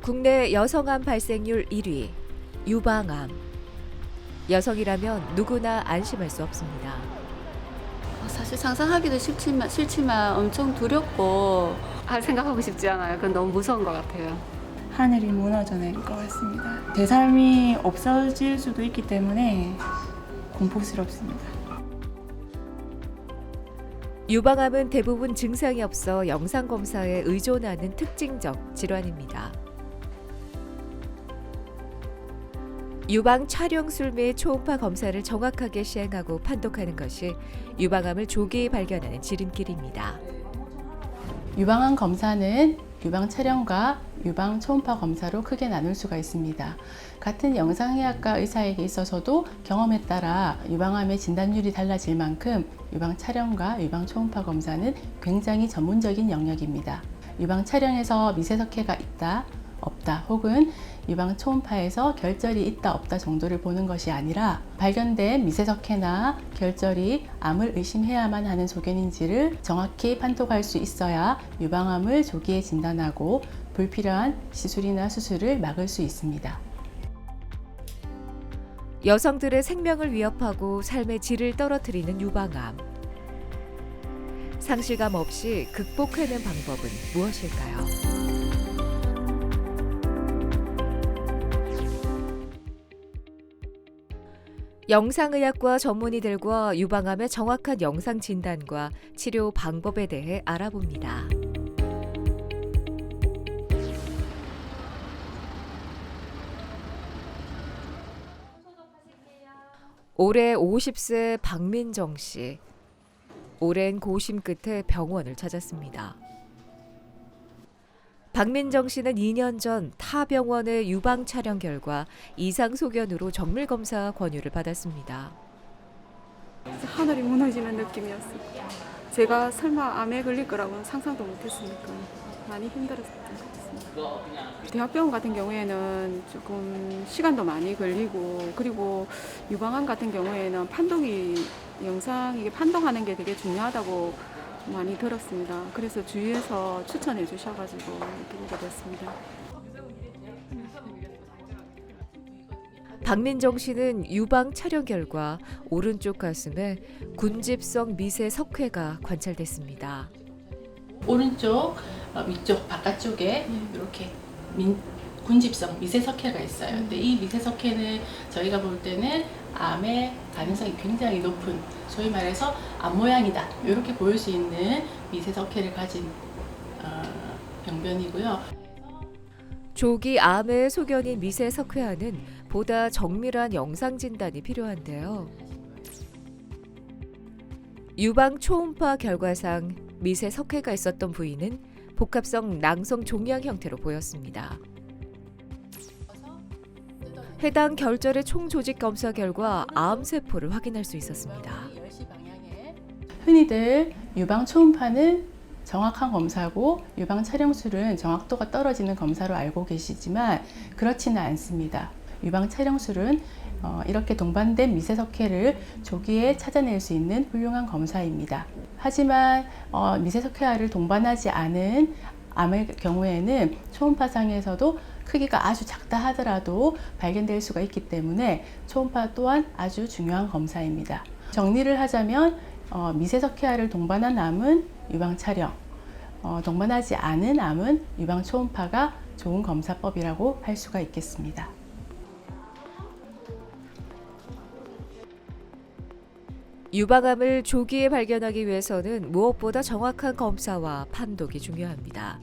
국내 여성암 발생률 1위, 유방암. 여성이라면 누구나 안심할 수 없습니다. 사실 상상하기도 싫지만 엄청 두렵고 생각하고 싶지 않아요. 그건 너무 무서운 것 같아요. 하늘이 무너져 내릴 것 같습니다. 제 삶이 없어질 수도 있기 때문에 공포스럽습니다. 유방암은 대부분 증상이 없어 영상검사에 의존하는 특징적 질환입니다. 유방 촬영술 및 초음파 검사를 정확하게 시행하고 판독하는 것이 유방암을 조기 발견하는 지름길입니다. 유방암 검사는 유방 촬영과 유방 초음파 검사로 크게 나눌 수가 있습니다. 같은 영상의학과 의사에게 있어서도 경험에 따라 유방암의 진단율이 달라질 만큼 유방 촬영과 유방 초음파 검사는 굉장히 전문적인 영역입니다. 유방 촬영에서 미세석회가 있다, 없다, 혹은 유방 초음파에서 결절이 있다, 없다 정도를 보는 것이 아니라 발견된 미세석회나 결절이 암을 의심해야만 하는 소견인지를 정확히 판독할 수 있어야 유방암을 조기에 진단하고 불필요한 시술이나 수술을 막을 수 있습니다. 여성들의 생명을 위협하고 삶의 질을 떨어뜨리는 유방암. 상실감 없이 극복하는 방법은 무엇일까요? 영상의학과 전문의들과 유방암의 정확한 영상 진단과 치료 방법에 대해 알아봅니다. 올해 50세 박민정 씨. 오랜 고심 끝에 병원을 찾았습니다. 박민정 씨는 2년 전 타 병원의 유방 촬영 결과 이상 소견으로 정밀 검사 권유를 받았습니다. 하늘이 무너지는 느낌이었어요. 제가 설마 암에 걸릴 거라고는 상상도 못했으니까 많이 힘들었던 것 같습니다. 대학병원 같은 경우에는 조금 시간도 많이 걸리고, 그리고 유방암 같은 경우에는 이게 판독하는 게 되게 중요하다고 많이 들었습니다. 그래서 주위에서 추천해 주셔가지고 이렇게 오게 됐습니다. 박민정 씨는 유방 촬영 결과 오른쪽 가슴에 군집성 미세 석회가 관찰됐습니다. 오른쪽 위쪽 바깥쪽에 이렇게 군집성 미세석회가 있어요. 근데 이 미세석회는 저희가 볼 때는 암의 가능성이 굉장히 높은, 소위 말해서 암 모양이다 이렇게 보일 수 있는 미세석회를 가진 병변이고요. 조기 암의 소견인 미세 석회와는 보다 정밀한 영상 진단이 필요한데요. 유방 초음파 결과상 미세 석회가 있었던 부위는 복합성 낭성 종양 형태로 보였습니다. 해당 결절의 총조직 검사 결과 암세포를 확인할 수 있었습니다. 흔히들 유방 초음파는 정확한 검사고 유방 촬영술은 정확도가 떨어지는 검사로 알고 계시지만 그렇지는 않습니다. 유방 촬영술은 이렇게 동반된 미세석회를 조기에 찾아낼 수 있는 훌륭한 검사입니다. 하지만 미세석회를 동반하지 않은 암의 경우에는 초음파상에서도 크기가 아주 작다 하더라도 발견될 수가 있기 때문에 초음파 또한 아주 중요한 검사입니다. 정리를 하자면 미세석회를 동반한 암은 유방 촬영, 동반하지 않은 암은 유방 초음파가 좋은 검사법이라고 할 수가 있겠습니다. 유방암을 조기에 발견하기 위해서는 무엇보다 정확한 검사와 판독이 중요합니다.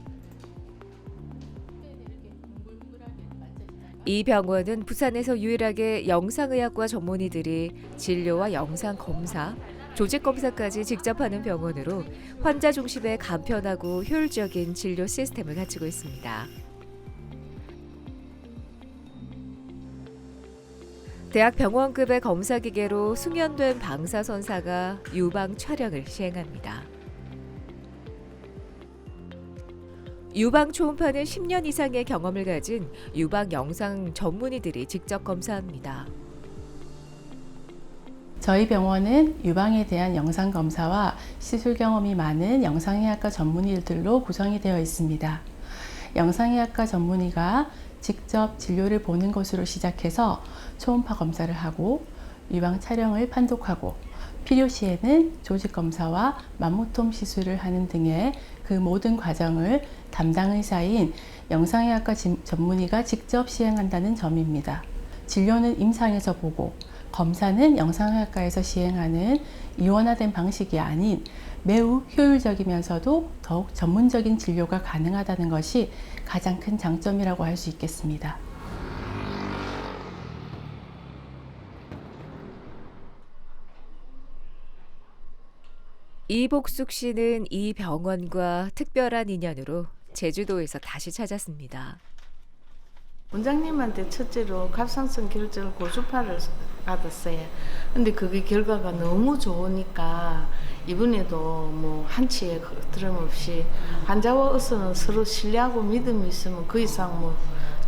이 병원은 부산에서 유일하게 영상의학과 전문의들이 진료와 영상 검사, 조직 검사까지 직접 하는 병원으로 환자 중심의 간편하고 효율적인 진료 시스템을 갖추고 있습니다. 대학 병원급의 검사 기계로 숙련된 방사선사가 유방 촬영을 시행합니다. 유방 초음파는 10년 이상의 경험을 가진 유방 영상 전문의들이 직접 검사합니다. 저희 병원은 유방에 대한 영상 검사와 시술 경험이 많은 영상의학과 전문의들로 구성이 되어 있습니다. 영상의학과 전문의가 직접 진료를 보는 것으로 시작해서 초음파 검사를 하고 유방 촬영을 판독하고 필요시에는 조직 검사와 맘모톰 시술을 하는 등의 그 모든 과정을 담당 의사인 영상의학과 전문의가 직접 시행한다는 점입니다. 진료는 임상에서 보고 검사는 영상의학과에서 시행하는 이원화된 방식이 아닌 매우 효율적이면서도 더욱 전문적인 진료가 가능하다는 것이 가장 큰 장점이라고 할 수 있겠습니다. 이복숙 씨는 이 병원과 특별한 인연으로 제주도에서 다시 찾았습니다. 원장님한테 첫째로 갑상선 결절 고주파를 받았어요. 근데 그게 결과가 너무 좋으니까 이번에도 뭐 한치의 드럼없이 환자와 의사는 서로 신뢰하고 믿음이 있으면 그 이상 뭐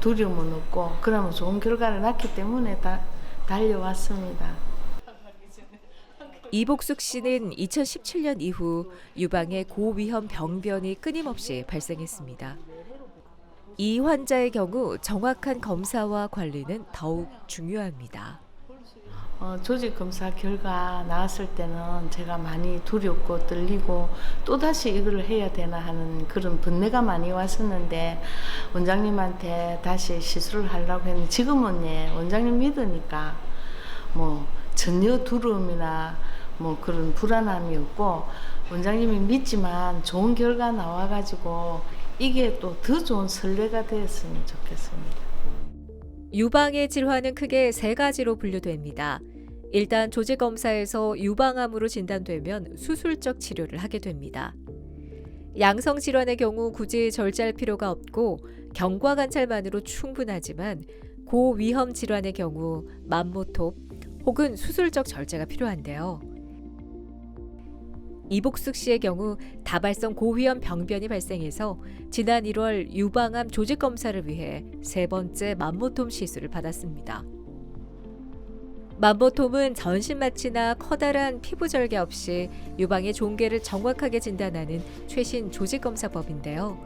두려움은 없고 그러면 좋은 결과를 낳기 때문에 달려왔습니다. 이복숙 씨는 2017년 이후 유방에 고위험 병변이 끊임없이 발생했습니다. 이 환자의 경우 정확한 검사와 관리는 더욱 중요합니다. 조직 검사 결과 나왔을 때는 제가 많이 두렵고 떨리고 또다시 이걸 해야 되나 하는 그런 번뇌가 많이 왔었는데 원장님한테 다시 시술을 하려고 했는데 지금은 원장님 믿으니까 뭐 전혀 두려움이나 뭐 그런 불안함이 없고 원장님이 믿지만 좋은 결과 나와가지고 이게 또 더 좋은 선례가 되었으면 좋겠습니다. 유방의 질환은 크게 세 가지로 분류됩니다. 일단 조직 검사에서 유방암으로 진단되면 수술적 치료를 하게 됩니다. 양성 질환의 경우 굳이 절제할 필요가 없고 경과 관찰만으로 충분하지만 고위험 질환의 경우 맘모톱 혹은 수술적 절제가 필요한데요. 이복숙 씨의 경우 다발성 고위험 병변이 발생해서 지난 1월 유방암 조직 검사를 위해 세 번째 맘모톰 시술을 받았습니다. 맘모톰은 전신 마취나 커다란 피부 절개 없이 유방의 종괴를 정확하게 진단하는 최신 조직 검사법인데요.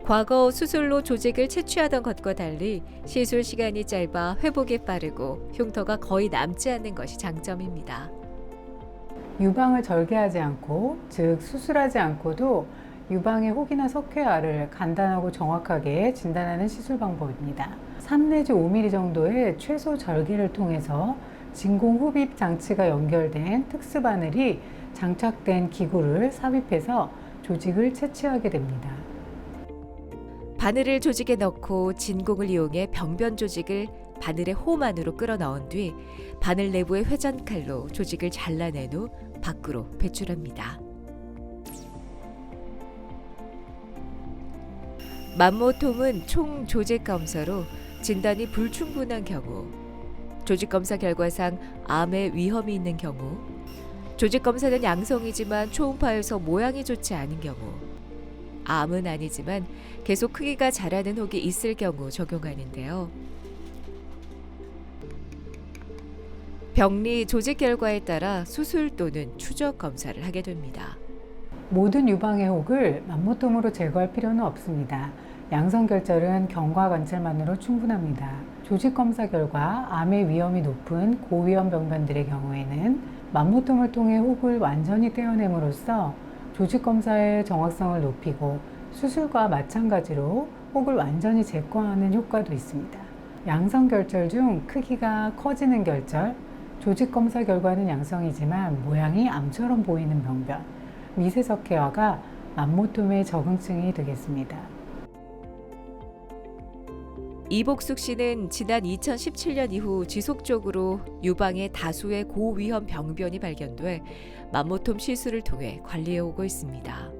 과거 수술로 조직을 채취하던 것과 달리 시술 시간이 짧아 회복이 빠르고 흉터가 거의 남지 않는 것이 장점입니다. 유방을 절개하지 않고, 즉 수술하지 않고도 유방의 혹이나 석회화를 간단하고 정확하게 진단하는 시술 방법입니다. 3 내지 5mm 정도의 최소 절개를 통해서 진공 흡입 장치가 연결된 특수 바늘이 장착된 기구를 삽입해서 조직을 채취하게 됩니다. 바늘을 조직에 넣고 진공을 이용해 병변 조직을 바늘의 홈 안으로 끌어 넣은 뒤 바늘 내부의 회전칼로 조직을 잘라낸 후 밖으로 배출합니다. 맘모톰은 총 조직 검사로 진단이 불충분한 경우, 조직 검사 결과상 암의 위험이 있는 경우, 조직 검사는 양성이지만 초음파에서 모양이 좋지 않은 경우, 암은 아니지만 계속 크기가 자라는 혹이 있을 경우 적용하는데요. 병리 조직 결과에 따라 수술 또는 추적 검사를 하게 됩니다. 모든 유방의 혹을 맘모톰으로 제거할 필요는 없습니다. 양성 결절은 경과 관찰만으로 충분합니다. 조직 검사 결과 암의 위험이 높은 고위험 병변들의 경우에는 맘모톰을 통해 혹을 완전히 떼어냄으로써 조직 검사의 정확성을 높이고 수술과 마찬가지로 혹을 완전히 제거하는 효과도 있습니다. 양성 결절 중 크기가 커지는 결절, 조직 검사 결과는 양성이지만 모양이 암처럼 보이는 병변, 미세석회화가 맘모톰의 적응증이 되겠습니다. 이복숙 씨는 지난 2017년 이후 지속적으로 유방에 다수의 고위험 병변이 발견돼 맘모톰 시술을 통해 관리해오고 있습니다.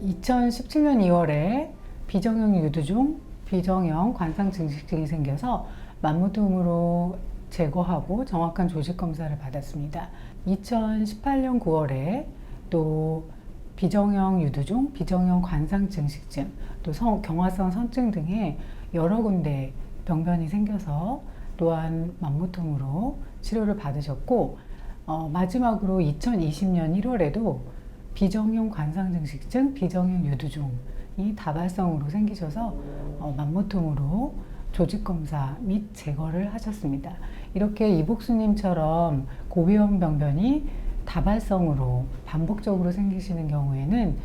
2017년 2월에 비정형 유두종, 비정형 관상 증식증이 생겨서 맘모톰으로 제거하고 정확한 조직 검사를 받았습니다. 2018년 9월에 또 비정형 유두종, 비정형 관상 증식증, 또 경화성 선증 등의 여러 군데 병변이 생겨서 또한 맘모톰으로 치료를 받으셨고, 마지막으로 2020년 1월에도 비정형 관상 증식증, 비정형 유두종 다발성으로 생기셔서 맘모통으로 조직검사 및 제거를 하셨습니다. 이렇게 이복수님처럼 고위험 병변이 다발성으로 반복적으로 생기시는 경우에는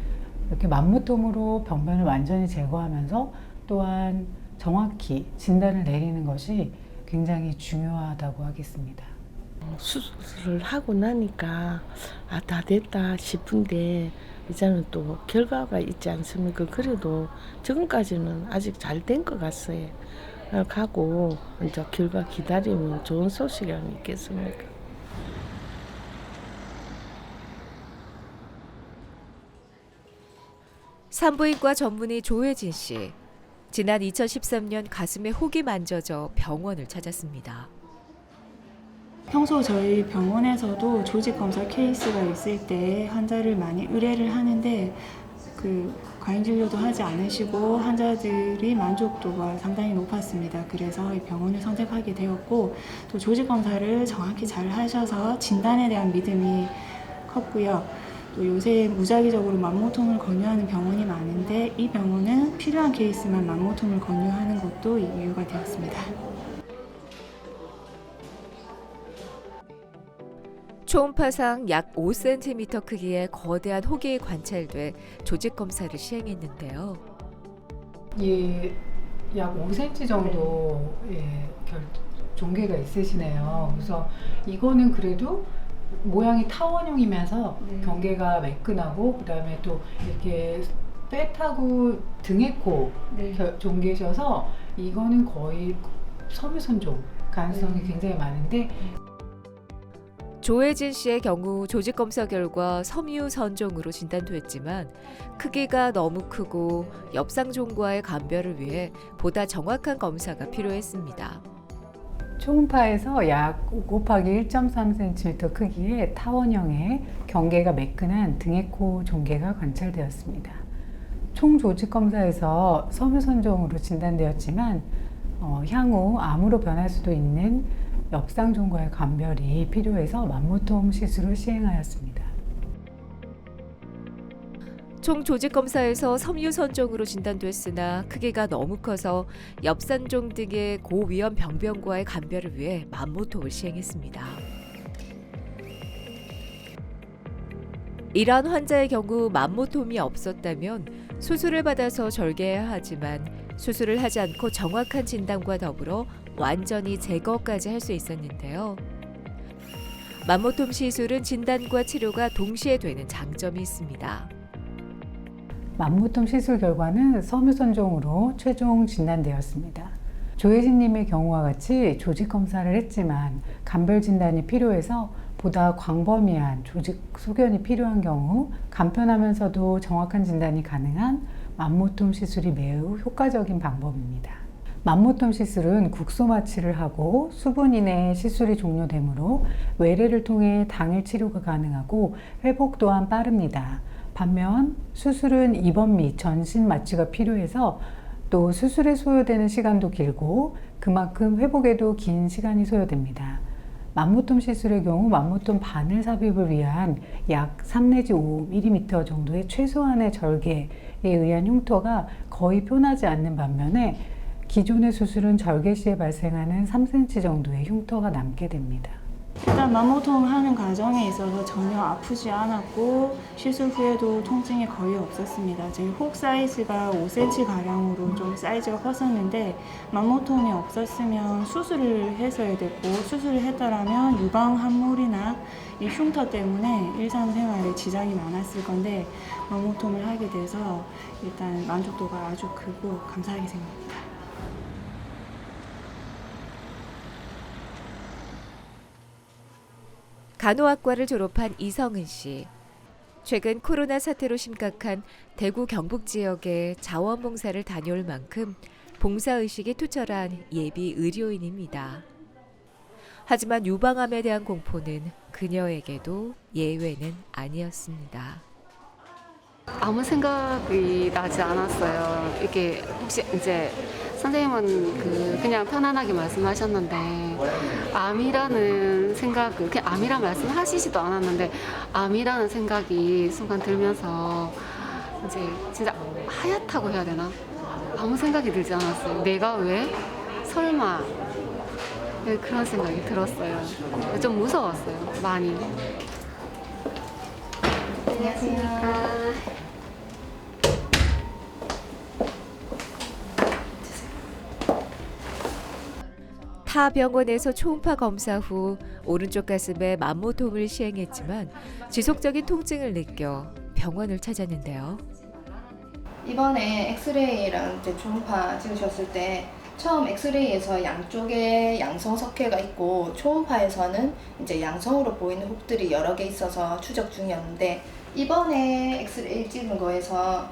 이렇게 맘모통으로 병변을 완전히 제거하면서 또한 정확히 진단을 내리는 것이 굉장히 중요하다고 하겠습니다. 수술을 하고 나니까 다 됐다 싶은데 이제는 또 결과가 있지 않습니까? 그래도 지금까지는 아직 잘 된 것 같아요. 가고 이제 결과 기다리면 좋은 소식이 아니겠습니까? 산부인과 전문의 조혜진 씨. 지난 2013년 가슴에 혹이 만져져 병원을 찾았습니다. 평소 저희 병원에서도 조직 검사 케이스가 있을 때 환자를 많이 의뢰를 하는데 과잉 진료도 하지 않으시고 환자들이 만족도가 상당히 높았습니다. 그래서 이 병원을 선택하게 되었고 또 조직 검사를 정확히 잘 하셔서 진단에 대한 믿음이 컸고요. 또 요새 무작위적으로 맘모통을 권유하는 병원이 많은데 이 병원은 필요한 케이스만 맘모통을 권유하는 것도 이유가 되었습니다. 초음파상 약 5cm 크기의 거대한 혹이 관찰돼 조직 검사를 시행했는데요. 약 5cm 정도의 종괴가 있으시네요. 그래서 이거는 그래도 모양이 타원형이면서 경계가 매끈하고 그다음에 또 이렇게 빼타고 등에코 종계셔서 이거는 거의 섬유선종 가능성이 굉장히 많은데 조혜진 씨의 경우 조직 검사 결과 섬유선종으로 진단됐지만 크기가 너무 크고 엽상종과의 감별을 위해 보다 정확한 검사가 필요했습니다. 초음파에서 약 5곱하기1.3cm 크기의 타원형의 경계가 매끈한 등에코 종괴가 관찰되었습니다. 총 조직 검사에서 섬유선종으로 진단되었지만 향후 암으로 변할 수도 있는 엽상종과의 감별이 필요해서 맘모톰 시술을 시행하였습니다. 총 조직 검사에서 섬유선종으로 진단됐으나 크기가 너무 커서 엽산종 등의 고위험 병변과의 감별을 위해 맘모톰을 시행했습니다. 이러한 환자의 경우 맘모톰이 없었다면 수술을 받아서 절개해야 하지만 수술을 하지 않고 정확한 진단과 더불어 완전히 제거까지 할 수 있었는데요. 맘모톰 시술은 진단과 치료가 동시에 되는 장점이 있습니다. 맘모톰 시술 결과는 섬유선종으로 최종 진단되었습니다. 조혜진님의 경우와 같이 조직 검사를 했지만 감별 진단이 필요해서 보다 광범위한 조직 소견이 필요한 경우 간편하면서도 정확한 진단이 가능한 맘모톰 시술이 매우 효과적인 방법입니다. 맘모톰 시술은 국소 마취를 하고 수분 이내에 시술이 종료되므로 외래를 통해 당일 치료가 가능하고 회복 또한 빠릅니다. 반면 수술은 입원 및 전신 마취가 필요해서 또 수술에 소요되는 시간도 길고 그만큼 회복에도 긴 시간이 소요됩니다. 맘모톰 시술의 경우 맘모톰 바늘 삽입을 위한 약 3 내지 5mm 정도의 최소한의 절개에 의한 흉터가 거의 표나지 않는 반면에 기존의 수술은 절개 시에 발생하는 3cm 정도의 흉터가 남게 됩니다. 일단 맘모톰 하는 과정에 있어서 전혀 아프지 않았고 시술 후에도 통증이 거의 없었습니다. 저희 혹 사이즈가 5cm 가량으로 좀 사이즈가 컸었는데 맘모톰이 없었으면 수술을 했어야 됐고 수술을 했더라면 유방 함몰이나 이 흉터 때문에 일상생활에 지장이 많았을 건데 맘모톰을 하게 돼서 일단 만족도가 아주 크고 감사하게 생각합니다. 간호학과를 졸업한 이성은 씨. 최근 코로나 사태로 심각한 대구 경북 지역에 자원봉사를 다녀올 만큼 봉사의식이 투철한 예비 의료인입니다. 하지만 유방암에 대한 공포는 그녀에게도 예외는 아니었습니다. 아무 생각이 나지 않았어요. 이게 혹시 이제 선생님은 그냥 편안하게 말씀하셨는데 암이라는 생각, 그냥 암이란 말씀하시지도 않았는데 암이라는 생각이 순간 들면서 이제 진짜 하얗다고 해야 되나? 아무 생각이 들지 않았어요. 내가 왜? 설마? 네, 그런 생각이 들었어요. 좀 무서웠어요. 많이. 안녕하십니까. 타 병원에서 초음파 검사 후 오른쪽 가슴에 만모통을 시행했지만 지속적인 통증을 느껴 병원을 찾았는데요. 이번에 엑스레이랑 이제 초음파 찍으셨을 때 처음 엑스레이에서 양쪽에 양성 석회가 있고 초음파에서는 이제 양성으로 보이는 혹들이 여러 개 있어서 추적 중이었는데 이번에 엑스레이 찍은 거에서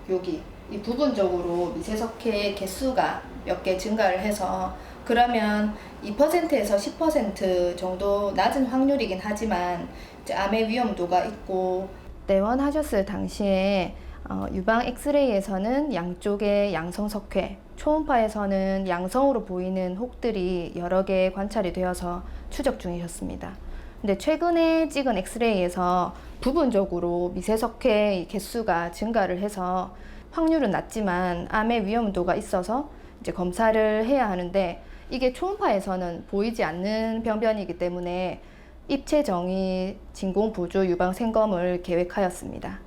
여기 이 부분적으로 미세 석회의 개수가 몇 개 증가를 해서 그러면 2%에서 10% 정도 낮은 확률이긴 하지만 이제 암의 위험도가 있고 내원하셨을 당시에 유방 엑스레이에서는 양쪽의 양성 석회, 초음파에서는 양성으로 보이는 혹들이 여러 개 관찰이 되어서 추적 중이셨습니다. 근데 최근에 찍은 엑스레이에서 부분적으로 미세 석회의 개수가 증가를 해서 확률은 낮지만 암의 위험도가 있어서 이제 검사를 해야 하는데 이게 초음파에서는 보이지 않는 병변이기 때문에 입체 정의 진공 보조 유방 생검을 계획하였습니다.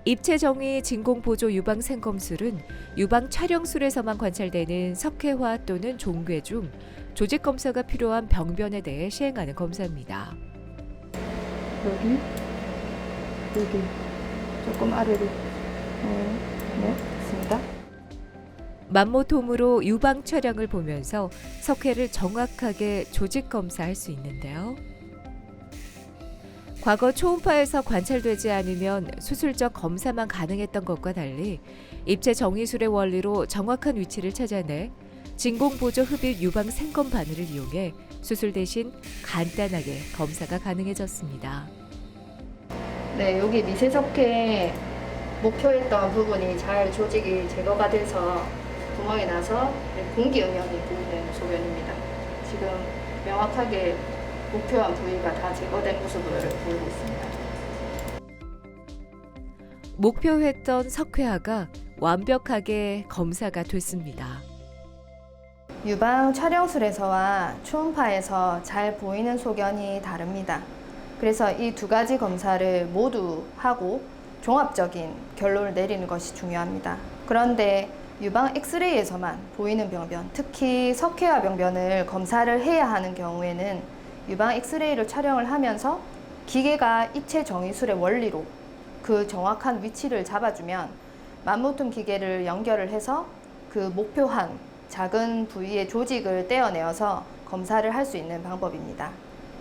입체 정의 진공 보조 유방 생검술은 유방 촬영술에서만 관찰되는 석회화 또는 종괴 중 조직 검사가 필요한 병변에 대해 시행하는 검사입니다. 여기 조금 아래로 네, 됐습니다. 만모통으로 유방 촬영을 보면서 석회를 정확하게 조직 검사할 수 있는데요. 과거 초음파에서 관찰되지 않으면 수술적 검사만 가능했던 것과 달리 입체 정의술의 원리로 정확한 위치를 찾아내 진공보조 흡입 유방 생검 바늘을 이용해 수술 대신 간단하게 검사가 가능해졌습니다. 네, 여기 미세석회 목표했던 부분이 잘 조직이 제거가 돼서 구멍이 나서 공기 응연이 보이는 소견입니다. 지금 명확하게 목표한 부위가 다 제거된 모습을 보이고 있습니다. 목표했던 석회화가 완벽하게 검사가 됐습니다. 유방 촬영술에서와 초음파에서 잘 보이는 소견이 다릅니다. 그래서 이 두 가지 검사를 모두 하고 종합적인 결론을 내리는 것이 중요합니다. 그런데 유방 엑스레이에서만 보이는 병변, 특히 석회화 병변을 검사를 해야 하는 경우에는 유방 엑스레이를 촬영을 하면서 기계가 입체 정의술의 원리로 그 정확한 위치를 잡아주면 만모통 기계를 연결을 해서 그 목표한 작은 부위의 조직을 떼어내어서 검사를 할 수 있는 방법입니다.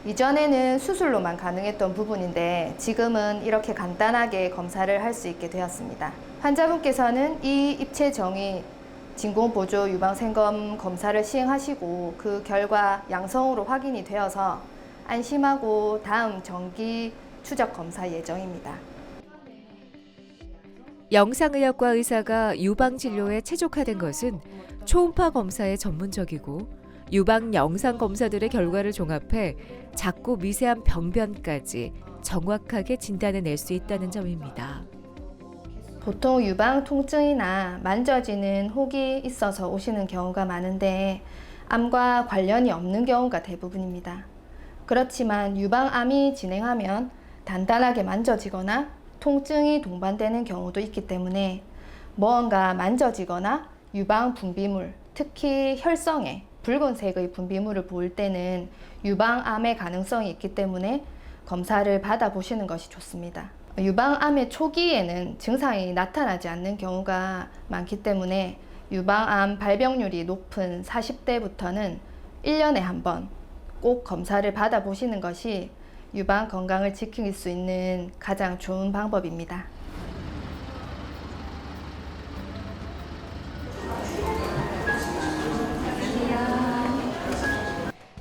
이전에는 수술로만 가능했던 부분인데 지금은 이렇게 간단하게 검사를 할 수 있게 되었습니다. 환자분께서는 이 입체 정의 진공보조 유방생검 검사를 시행하시고 그 결과 양성으로 확인이 되어서 안심하고 다음 정기 추적 검사 예정입니다. 영상의학과 의사가 유방진료에 최적화된 것은 초음파 검사에 전문적이고 유방 영상 검사들의 결과를 종합해 작고 미세한 병변까지 정확하게 진단해낼 수 있다는 점입니다. 보통 유방 통증이나 만져지는 혹이 있어서 오시는 경우가 많은데 암과 관련이 없는 경우가 대부분입니다. 그렇지만 유방암이 진행하면 단단하게 만져지거나 통증이 동반되는 경우도 있기 때문에 무언가 만져지거나 유방 분비물, 특히 혈성에 붉은색의 분비물을 보일 때는 유방암의 가능성이 있기 때문에 검사를 받아보시는 것이 좋습니다. 유방암의 초기에는 증상이 나타나지 않는 경우가 많기 때문에 유방암 발병률이 높은 40대부터는 1년에 한 번 꼭 검사를 받아보시는 것이 유방 건강을 지킬 수 있는 가장 좋은 방법입니다.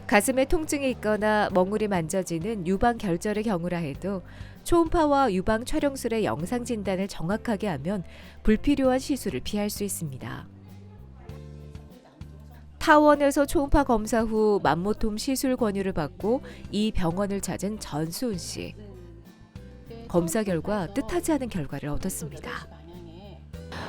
가슴에 통증이 있거나 멍울이 만져지는 유방 결절의 경우라 해도 초음파와 유방 촬영술의 영상 진단을 정확하게 하면 불필요한 시술을 피할 수 있습니다. 하원에서 초음파 검사 후 만모톰 시술 권유를 받고 이 병원을 찾은 전수은 씨. 검사 결과 뜻하지 않은 결과를 얻었습니다.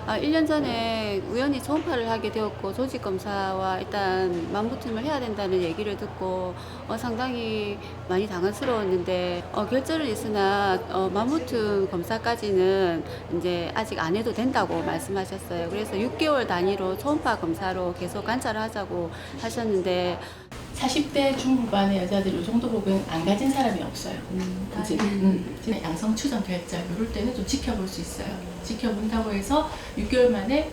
1년 전에 우연히 초음파를 하게 되었고 조직 검사와 일단 만무통을 해야 된다는 얘기를 듣고 상당히 많이 당황스러웠는데 결절은 있으나 만무통 검사까지는 이제 아직 안 해도 된다고 말씀하셨어요. 그래서 6개월 단위로 초음파 검사로 계속 관찰을 하자고 하셨는데 40대 중후반의 여자들 이 정도 혹은 안 가진 사람이 없어요. 그치? 양성 추정 결절 이럴 때는 좀 지켜볼 수 있어요. 지켜본다고 해서 6개월 만에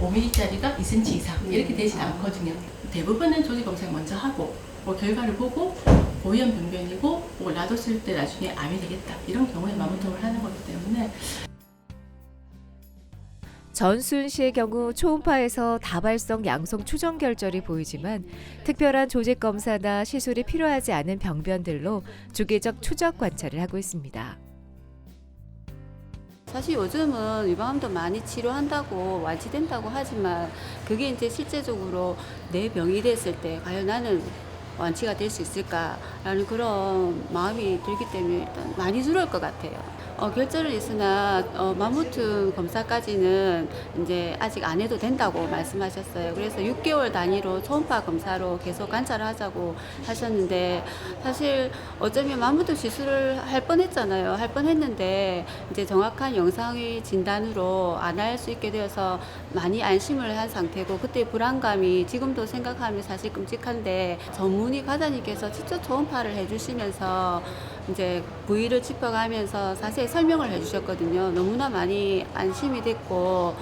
5mm짜리가 2cm 이상 이렇게 되진 않거든요. 대부분은 조직 검사를 먼저 하고 결과를 보고 고위험 병변이고 놔뒀을 때 나중에 암이 되겠다 이런 경우에 만무통을 하는 거기 때문에 전수은 씨의 경우 초음파에서 다발성 양성 추정 결절이 보이지만 특별한 조직 검사나 시술이 필요하지 않은 병변들로 주기적 추적 관찰을 하고 있습니다. 사실 요즘은 유방암도 많이 치료한다고 완치된다고 하지만 그게 이제 실제적으로 내 병이 됐을 때 과연 나는 완치가 될 수 있을까라는 그런 마음이 들기 때문에 일단 많이 두려울 것 같아요. 결절은 있으나 만무통 검사까지는 이제 아직 안 해도 된다고 말씀하셨어요. 그래서 6개월 단위로 초음파 검사로 계속 관찰을 하자고 하셨는데 사실 어쩌면 만무통 시술을 할 뻔했잖아요. 할 뻔했는데 이제 정확한 영상의 진단으로 안 할 수 있게 되어서 많이 안심을 한 상태고 그때 불안감이 지금도 생각하면 사실 끔찍한데 전문의 과장님께서 직접 초음파를 해주시면서 이제 부위를 짚어가면서 자세히 설명을 해주셨거든요. 너무나 많이 안심이 됐고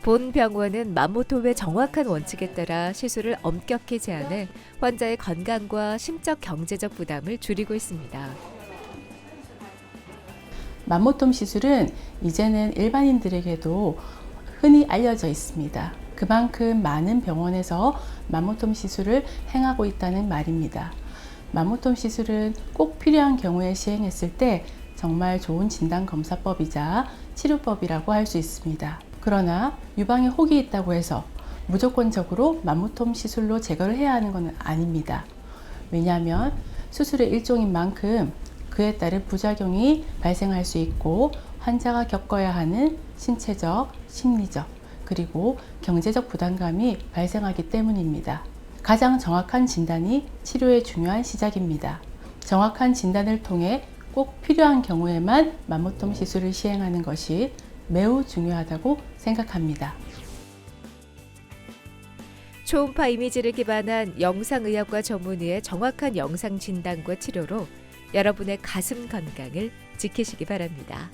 본 병원은 만모톰의 정확한 원칙에 따라 시술을 엄격히 제한해 환자의 건강과 심적 경제적 부담을 줄이고 있습니다. 만모톰 시술은 이제는 일반인들에게도 흔히 알려져 있습니다. 그만큼 많은 병원에서 만모톰 시술을 행하고 있다는 말입니다. 만모톰 시술은 꼭 필요한 경우에 시행했을 때 정말 좋은 진단검사법이자 치료법이라고 할 수 있습니다. 그러나 유방에 혹이 있다고 해서 무조건적으로 만모톰 시술로 제거를 해야 하는 것은 아닙니다. 왜냐하면 수술의 일종인 만큼 그에 따른 부작용이 발생할 수 있고 환자가 겪어야 하는 신체적, 심리적, 그리고 경제적 부담감이 발생하기 때문입니다. 가장 정확한 진단이 치료의 중요한 시작입니다. 정확한 진단을 통해 꼭 필요한 경우에만 만모톰 시술을 시행하는 것이 매우 중요하다고 생각합니다. 초음파 이미지를 기반한 영상의학과 전문의의 정확한 영상 진단과 치료로 여러분의 가슴 건강을 지키시기 바랍니다.